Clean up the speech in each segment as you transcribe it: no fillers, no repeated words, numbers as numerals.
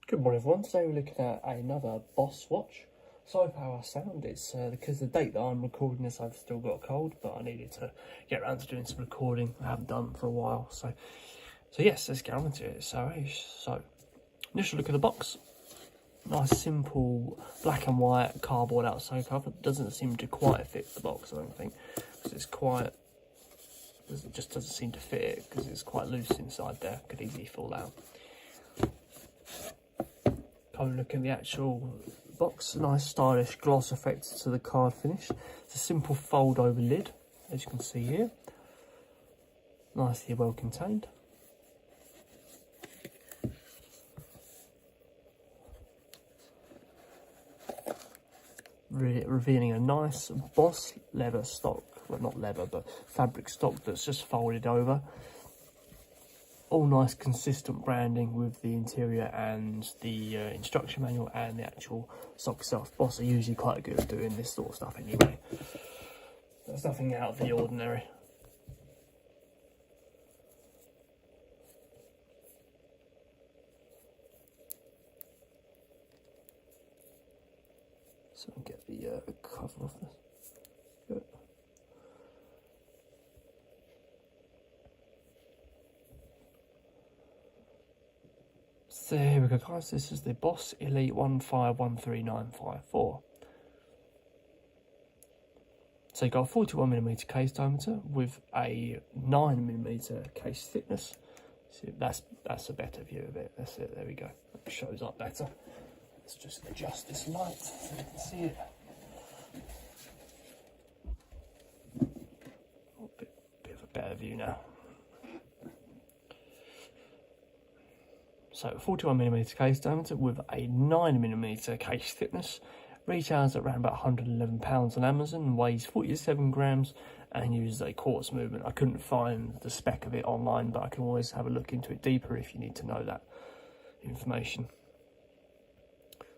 Good morning everyone, today we're looking at another Boss watch. Sorry for how I sound, it's because the date that I'm recording this I've still got a cold, but I needed to get around to doing some recording. I haven't done for a while, so yes, let's get on into it. So initial look at the box. Nice simple black and white cardboard outside cover. It doesn't seem to quite fit the box, I don't think, because it just doesn't seem to fit it because it's quite loose inside there, could easily fall out. Have a look at the actual box. Nice stylish gloss effect to the card finish. It's a simple fold over lid, as you can see here. Nicely well contained. Revealing a nice Boss leather stock, well not leather but fabric stock that's just folded over. All nice consistent branding with the interior and the instruction manual and the actual stock itself. Boss are usually quite good at doing this sort of stuff anyway. There's nothing out of the ordinary. So we get the cover off this. Good. So here we go guys, this is the Boss Elite 1513954. So you've got a 41mm case diameter with a 9mm case thickness. See, that's a better view of it. That's it, there we go. It shows up better. Let's just adjust this light so you can see it. A bit of a better view now. So 41mm case diameter with a 9mm case thickness. Retails at around about £111 on Amazon, weighs 47 grams and uses a quartz movement. I couldn't find the spec of it online, but I can always have a look into it deeper if you need to know that information.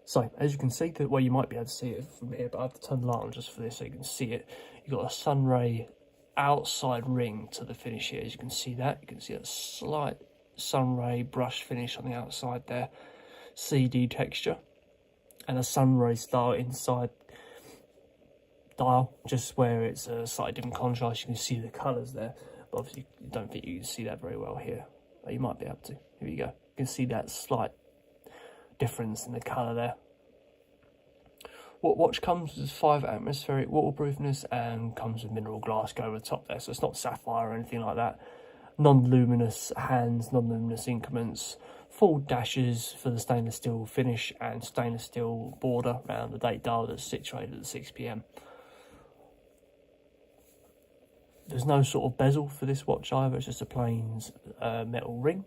So as you can see, well, you might be able to see it from here, but I have to turn the light on just for this so you can see it. You've got a sunray outside ring to the finish here. As you can see that, you can see a slight sunray brush finish on the outside there, CD texture, and a sunray style inside dial, just where it's a slightly different contrast. You can see the colours there, but obviously I don't think you can see that very well here. But you might be able to. Here you go. You can see that slight difference in the colour there. What watch comes with 5 atmospheric waterproofness and comes with mineral glass go over the top there, so it's not sapphire or anything like that. Non-luminous hands, non-luminous increments, full dashes for the stainless steel finish and stainless steel border around the date dial that's situated at 6 PM. There's no sort of bezel for this watch either, it's just a plain metal ring.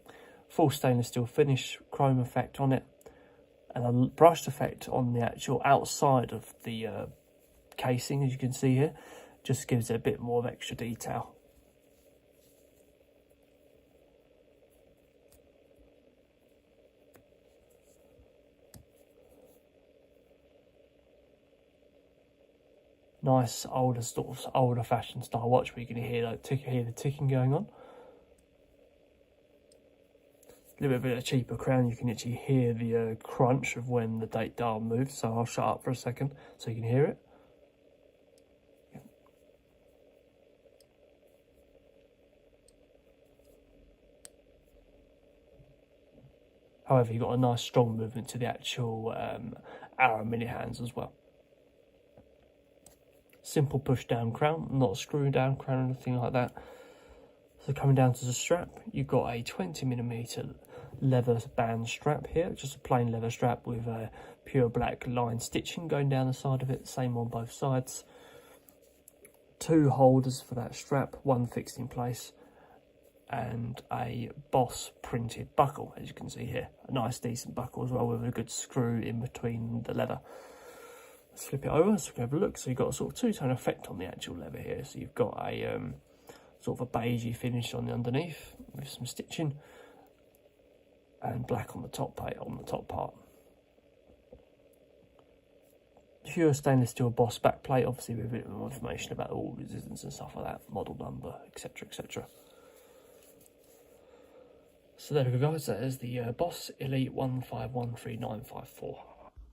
Full stainless steel finish, chrome effect on it, and a brushed effect on the actual outside of the casing, as you can see here. Just gives it a bit more of extra detail. Nice older fashioned style watch where you can hear the ticking going on. A little bit of a cheaper crown, you can actually hear the crunch of when the date dial moves. So I'll shut up for a second so you can hear it. Yeah. However, you've got a nice strong movement to the actual arrow mini hands as well. Simple push down crown, not a screw down crown or anything like that. So coming down to the strap, you've got a 20mm leather band strap here, just a plain leather strap with a pure black line stitching going down the side of it, same on both sides. 2 holders for that strap, 1 fixed in place, and a Boss printed buckle, as you can see here. A nice decent buckle as well with a good screw in between the leather. Let's flip it over so we can have a look. So you've got a sort of two-tone effect on the actual leather here. So you've got a sort of a beigey finish on the underneath with some stitching, and black on the top part. Pure stainless steel Boss backplate, obviously with a bit more information about all resistance and stuff like that, model number, etc, etc. So there we go guys, that is the Boss Elite 1513.954.